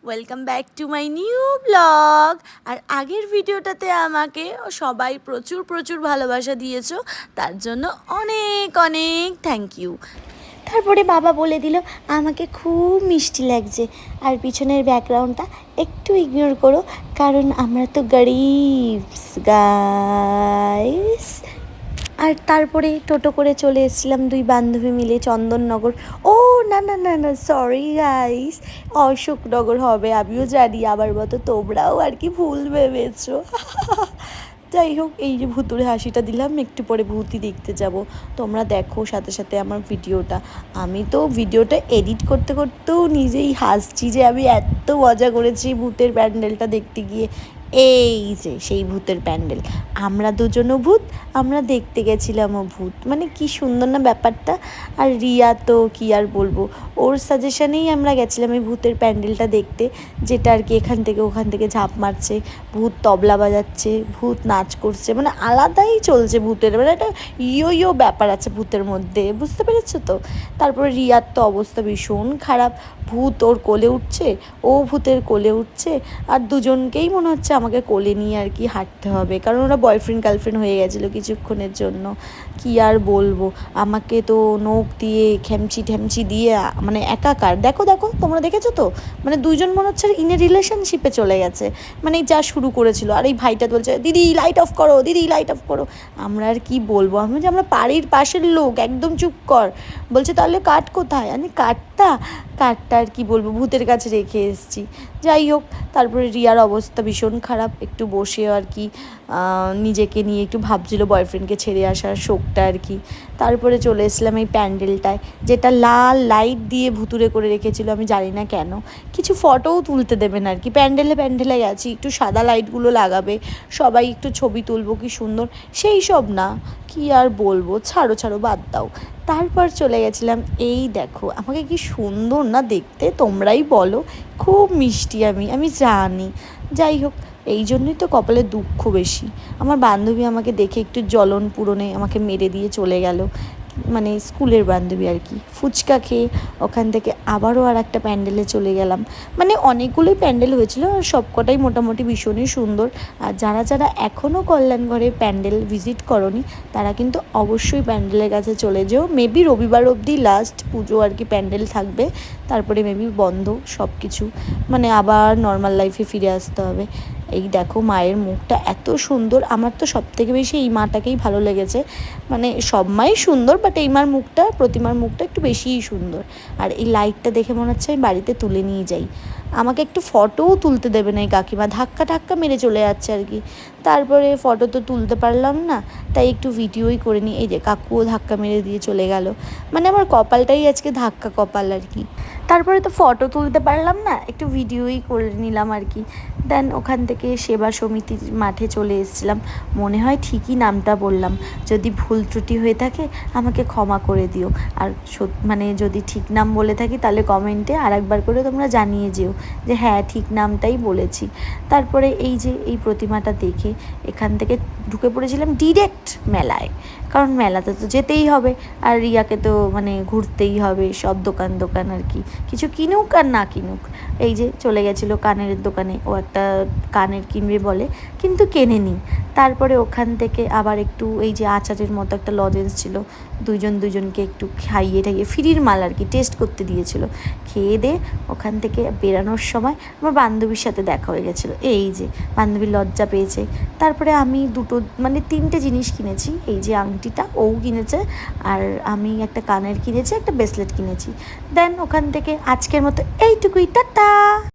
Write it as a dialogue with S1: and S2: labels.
S1: Welcome back to my new blog. আর আগের ভিডিওটাতে আমাকে সবাই প্রচুর প্রচুর ভালোবাসা দিয়েছো, তার জন্য অনেক অনেক থ্যাংক ইউ। তারপরে বাবা বলে দিল আমাকে খুব মিষ্টি লাগছে, আর পিছনের ব্যাকগ্রাউন্ডটা একটু ইগনোর করো, কারণ আমরা তো গরিব গাইস। আর তারপরে টোটো করে চলে এসেছিলাম দুই বান্ধবী মিলে চন্দননগর। ও না না না না, সরি গাইস, অশোকনগর হবে, আমিও জানি, আবার মতো তোমরাও আর কি ভুল ভেবেছো। যাই হোক, এই যে ভুতুড়ে হাসিটা দিলাম, একটু পরে ভূতই দেখতে যাব। তোমরা দেখো সাথে সাথে আমার ভিডিওটা। আমি তো ভিডিওটা এডিট করতে করতেও নিজেই হাসছি যে আমি এত মজা করেছি ভূতের প্যান্ডেলটা দেখতে গিয়ে। এই যে সেই ভূতের প্যান্ডেল, আমরা দুজনও ভূত, আমরা দেখতে গেছিলামও ভূত, মানে কি সুন্দর না ব্যাপারটা। আর রিয়া তো কি আর বলবো, ওর সাজেশনেই আমরা গেছিলাম এই ভূতের প্যান্ডেলটা দেখতে, যেটা আর কি এখান থেকে ওখান থেকে ঝাঁপ মারছে, ভূত তবলা বাজাচ্ছে, ভূত নাচ করছে, মানে আলাদাই চলছে ভূতের, মানে একটা ইয়ো ব্যাপার আছে ভূতের মধ্যে, বুঝতে পেরেছো তো। তারপরে রিয়ার তো অবস্থা ভীষণ খারাপ, ভূত ওর কোলে উঠছে, ও ভূতের কোলে উঠছে, আর দুজনকেই মনে হচ্ছে আমাকে কোলে নিয়ে আর কি হাঁটতে হবে, কারণ ওরা বয়ফ্রেন্ড গার্লফ্রেন্ড হয়ে গেছিলো কিছুক্ষণের জন্য। কি আর বলবো, আমাকে তো নখ দিয়ে ঠ্যামচি দিয়ে মানে একাকার। দেখো দেখো, তোমরা দেখেছো তো, মানে দুইজন মনে হচ্ছে ইন এ রিলেশনশিপে চলে গেছে, মানে যা শুরু করেছিল। আর এই ভাইটা বলছে দিদি লাইট অফ করো, দিদি লাইট অফ করো। আমরা আর কি বলবো, আমি যে আমরা বাড়ির পাশের লোক, একদম চুপ কর। বলছে তাহলে কাঠ কোথায়, আমি কাঠটা আর কি বলবো, ভূতের কাছে রেখে এসেছি। যাই হোক, তারপরে রিয়ার অবস্থা ভীষণ খারাপ, একটু বসে আর কি নিজেকে নিয়ে একটু ভাবছিল বয়ফ্রেন্ডকে ছেড়ে আসার শোকটা আর কি। তারপরে চলে এসেছিলাম এই প্যান্ডেলটায়, যেটা লাল লাইট দিয়ে ভুতুড়ে করে রেখেছিল, আমি জানি না কেন, কিছু ফটোও তুলতে দেবে না আর কি। প্যান্ডেলে গেছি, একটু সাদা লাইটগুলো লাগাবে, সবাই একটু ছবি তুলবো, কি সুন্দর, সেই সব না। কি আর বলবো, ছাড়ো বাদ দাও। তারপর চলে গেছিলাম, এই দেখো আমাকে কি সুন্দর না দেখতে, তোমরাই বলো, খুব মিষ্টি আমি জানি। যাই হোক, এই জন্যই তো কপালে দুঃখ বেশি। আমার বান্ধবী আমাকে দেখে একটু জ্বলন পূরণে আমাকে মেরে দিয়ে চলে গেল, মানে স্কুলের বান্ধবী আর কি। ফুচকা খেয়ে ওখান থেকে আবারও আর একটা প্যান্ডেলে চলে গেলাম, মানে অনেকগুলোই প্যান্ডেল হয়েছিল, আর সবকটাই মোটামুটি ভীষণই সুন্দর। আর যারা যারা এখনও কল্যাণগড়ে প্যান্ডেল ভিজিট করনি, তারা কিন্তু অবশ্যই প্যান্ডেলের কাছে চলে যেও। মেবি রবিবার অবধি লাস্ট পুজো আর কি প্যান্ডেল থাকবে, তারপরে মেবি বন্ধ সব কিছু, মানে আবার নর্মাল লাইফে ফিরে আসতে হবে। এই দেখো মায়ের মুখটা এত সুন্দর, আমার তো সব থেকে বেশি এই মাটাকেই ভালো লেগেছে, মানে সব মাই সুন্দর, বাট এই মার মুখটা, প্রতিমার মুখটা একটু বেশিই সুন্দর। আর এই লাইটটা দেখে মনে হচ্ছে আমি বাড়িতে তুলে নিয়ে যাই। আমাকে একটু ফটোও তুলতে দেবে না এই কাকিমা, ধাক্কা মেরে চলে যাচ্ছে আর কি। তারপরে ফটো তো তুলতে পারলাম না, তাই একটু ভিডিওই করে নিই। এই যে কাকুও ধাক্কা মেরে দিয়ে চলে গেল, মানে আমার কপালটাই আজকে ধাক্কা কপাল আর কি। তারপরে তো ফটো তুলতে পারলাম না, একটু ভিডিওই করে নিলাম আর কি। দেন ওখান থেকে সেবা সমিতির মাঠে চলে এসেছিলাম। মনে হয় ঠিকই নামটা বললাম, যদি ভুল ত্রুটি হয়ে থাকে আমাকে ক্ষমা করে দিও। আর মানে যদি ঠিক নাম বলে থাকি তাহলে কমেন্টে আর একবার করে তোমরা জানিয়ে যেও যে হ্যাঁ ঠিক নামটাই বলেছি। তারপরে এই যে এই প্রতিমাটা দেখে এখান থেকে ঢুকে পড়েছিলাম ডিরেক্ট মেলায়, কারণ মেলাতে তো যেতেই হবে, আর রিয়াকে তো মানে ঘুরতেই হবে, সব দোকান আর কি, কিছু কিনুক আর না কিনুক। এই যে চলে গেছিলো কানের দোকানে, ও একটা কানের কিনবে বলে, কিন্তু কেনেনি। তারপরে ওখান থেকে আবার একটু এই যে আচারের মতো একটা লজেন্স ছিল, দুজনকে একটু খাইয়ে ফ্রির মাল আর কি টেস্ট করতে দিয়েছিল। খেয়ে দিয়ে ওখান থেকে বেরানোর সময় আমার বান্ধবীর সাথে দেখা হয়ে গেছিলো, এই যে বান্ধবীর লজ্জা পেয়েছে। তারপরে আমি মানে 3টে জিনিস কিনেছি, এই যে আংটিটা ও কিনেছে, আর আমি একটা কানের কিনেছি, একটা ব্রেসলেট কিনেছি। দেন ওখান থেকে আজকের মতো এইটুকুই, টাটা।